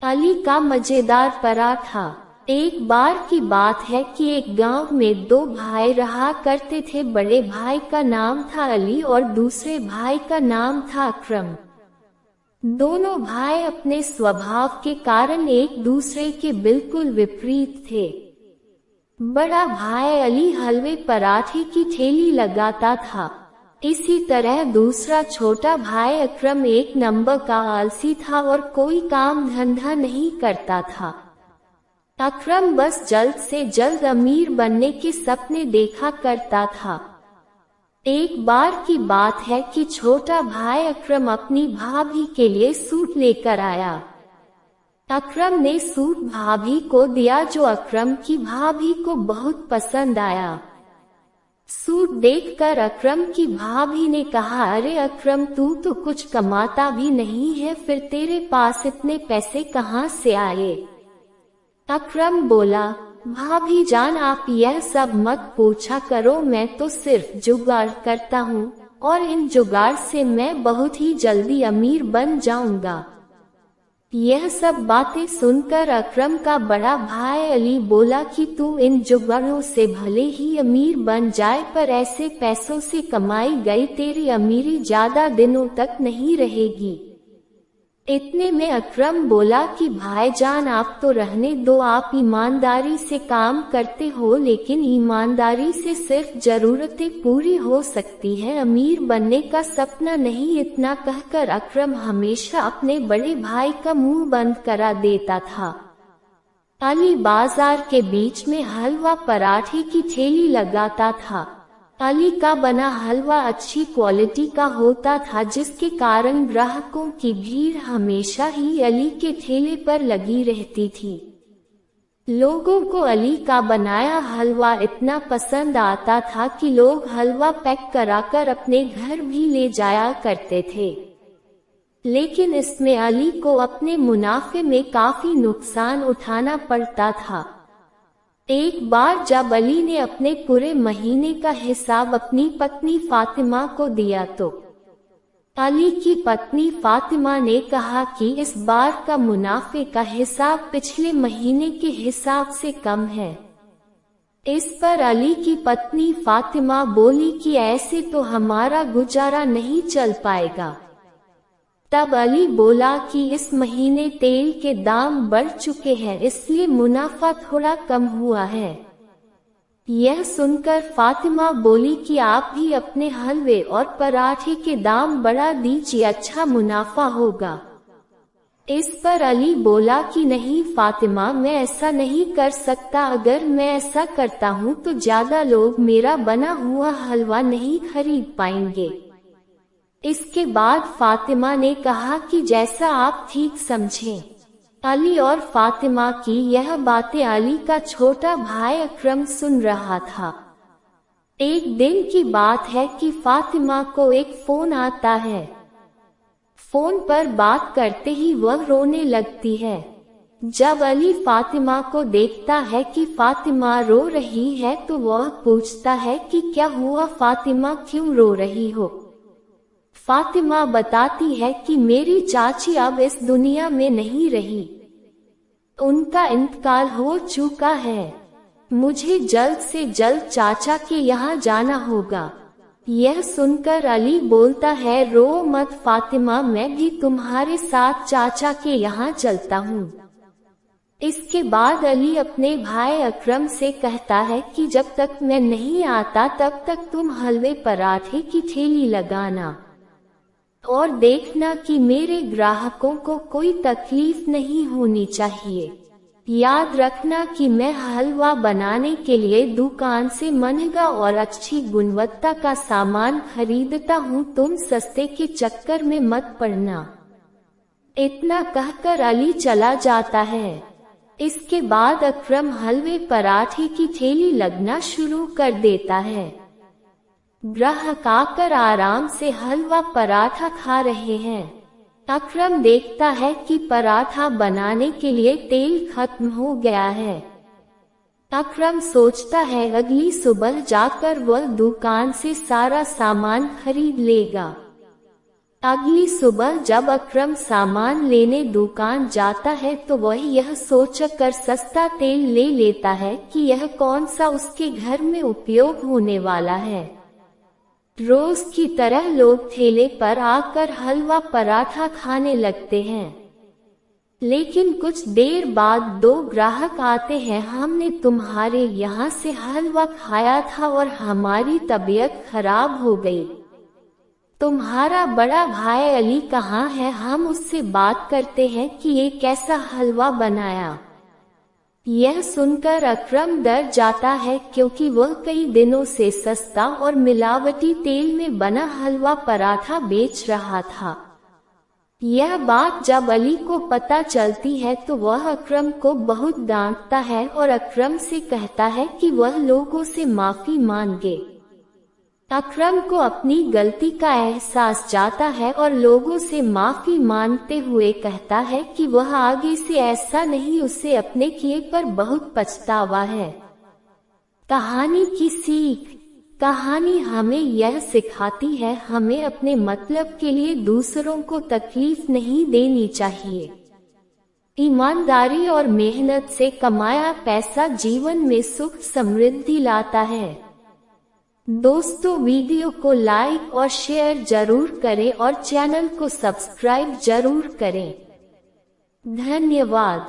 अली का मजेदार पराठा। एक बार की बात है कि एक गांव में दो भाई रहा करते थे। बड़े भाई का नाम था अली और दूसरे भाई का नाम था अकरम। दोनों भाई अपने स्वभाव के कारण एक दूसरे के बिल्कुल विपरीत थे। बड़ा भाई अली हलवे पराठे की ठेली लगाता था। इसी तरह दूसरा छोटा भाई अकरम एक नंबर का आलसी था और कोई काम धंधा नहीं करता था। अकरम बस जल्द से जल्द अमीर बनने के सपने देखा करता था। एक बार की बात है कि छोटा भाई अकरम अपनी भाभी के लिए सूट लेकर आया। अकरम ने सूट भाभी को दिया जो अकरम की भाभी को बहुत पसंद आया। सूट देखकर अकरम की भाभी ने कहा, अरे अकरम, तू तो कुछ कमाता भी नहीं है, फिर तेरे पास इतने पैसे कहाँ से आए? अकरम बोला, भाभी जान, आप यह सब मत पूछा करो, मैं तो सिर्फ जुगाड़ करता हूँ और इन जुगाड़ से मैं बहुत ही जल्दी अमीर बन जाऊंगा। यह सब बातें सुनकर अकरम का बड़ा भाई अली बोला कि तू इन जुगाड़ों से भले ही अमीर बन जाए, पर ऐसे पैसों से कमाई गई तेरी अमीरी ज्यादा दिनों तक नहीं रहेगी। इतने में अकरम बोला कि भाईजान, आप तो रहने दो, आप ईमानदारी से काम करते हो, लेकिन ईमानदारी से सिर्फ जरूरतें पूरी हो सकती है, अमीर बनने का सपना नहीं। इतना कहकर अकरम हमेशा अपने बड़े भाई का मुंह बंद करा देता था। अली बाजार के बीच में हलवा पराठे की ठेली लगाता था। अली का बना हलवा अच्छी क्वालिटी का होता था, जिसके कारण ग्राहकों की भीड़ हमेशा ही अली के ठेले पर लगी रहती थी। लोगों को अली का बनाया हलवा इतना पसंद आता था कि लोग हलवा पैक कराकर अपने घर भी ले जाया करते थे। लेकिन इसमें अली को अपने मुनाफे में काफी नुकसान उठाना पड़ता था। एक बार जब अली ने अपने पूरे महीने का हिसाब अपनी पत्नी फातिमा को दिया तो अली की पत्नी फातिमा ने कहा कि इस बार का मुनाफे का हिसाब पिछले महीने के हिसाब से कम है। इस पर अली की पत्नी फातिमा बोली कि ऐसे तो हमारा गुजारा नहीं चल पाएगा। तब अली बोला कि इस महीने तेल के दाम बढ़ चुके हैं, इसलिए मुनाफा थोड़ा कम हुआ है। यह सुनकर फातिमा बोली कि आप भी अपने हलवे और पराठे के दाम बढ़ा दीजिए, अच्छा मुनाफा होगा। इस पर अली बोला कि नहीं फातिमा, मैं ऐसा नहीं कर सकता, अगर मैं ऐसा करता हूँ तो ज्यादा लोग मेरा बना हुआ हलवा नहीं खरीद पाएंगे। इसके बाद फातिमा ने कहा कि जैसा आप ठीक समझें। अली और फातिमा की यह बातें अली का छोटा भाई अकरम सुन रहा था। एक दिन की बात है कि फातिमा को एक फोन आता है। फोन पर बात करते ही वह रोने लगती है। जब अली फातिमा को देखता है कि फातिमा रो रही है तो वह पूछता है कि क्या हुआ फातिमा, क्यों रो रही हो? फातिमा बताती है कि मेरी चाची अब इस दुनिया में नहीं रही, उनका इंतकाल हो चुका है। मुझे जल्द से जल्द चाचा के यहाँ जाना होगा। यह सुनकर अली बोलता है, रो मत फातिमा, मैं भी तुम्हारे साथ चाचा के यहाँ चलता हूँ। इसके बाद अली अपने भाई अकरम से कहता है कि जब तक मैं नहीं आता तब तक तुम हलवे पराठे की ठेली लगाना और देखना कि मेरे ग्राहकों को कोई तकलीफ नहीं होनी चाहिए। याद रखना कि मैं हलवा बनाने के लिए दुकान से महंगा और अच्छी गुणवत्ता का सामान खरीदता हूँ, तुम सस्ते के चक्कर में मत पड़ना। इतना कहकर अली चला जाता है। इसके बाद अकरम हलवे पराठे की ठेली लगना शुरू कर देता है। ग्राहक आकर आराम से हलवा पराठा खा रहे हैं। अकरम देखता है कि पराठा बनाने के लिए तेल खत्म हो गया है। अकरम सोचता है अगली सुबह जाकर वह दुकान से सारा सामान खरीद लेगा। अगली सुबह जब अकरम सामान लेने दुकान जाता है तो वह यह सोचकर सस्ता तेल ले लेता है कि यह कौन सा उसके घर में उपयोग होने वाला है। रोज की तरह लोग ठेले पर आकर हलवा पराठा खाने लगते हैं, लेकिन कुछ देर बाद दो ग्राहक आते हैं। हमने तुम्हारे यहाँ से हलवा खाया था और हमारी तबीयत खराब हो गई। तुम्हारा बड़ा भाई अली कहाँ है? हम उससे बात करते हैं कि ये कैसा हलवा बनाया। यह सुनकर अकरम डर जाता है क्योंकि वह कई दिनों से सस्ता और मिलावटी तेल में बना हलवा पराठा बेच रहा था। यह बात जब अली को पता चलती है तो वह अकरम को बहुत डांटता है और अकरम से कहता है कि वह लोगों से माफी मांगे। अकरम को अपनी गलती का एहसास जाता है और लोगों से माफी मांगते हुए कहता है कि वह आगे से ऐसा नहीं, उसे अपने किए पर बहुत पछतावा है। कहानी की सीख। कहानी हमें यह सिखाती है हमें अपने मतलब के लिए दूसरों को तकलीफ नहीं देनी चाहिए। ईमानदारी और मेहनत से कमाया पैसा जीवन में सुख समृद्धि लाता है। दोस्तों, वीडियो को लाइक और शेयर जरूर करें और चैनल को सब्सक्राइब जरूर करें। धन्यवाद।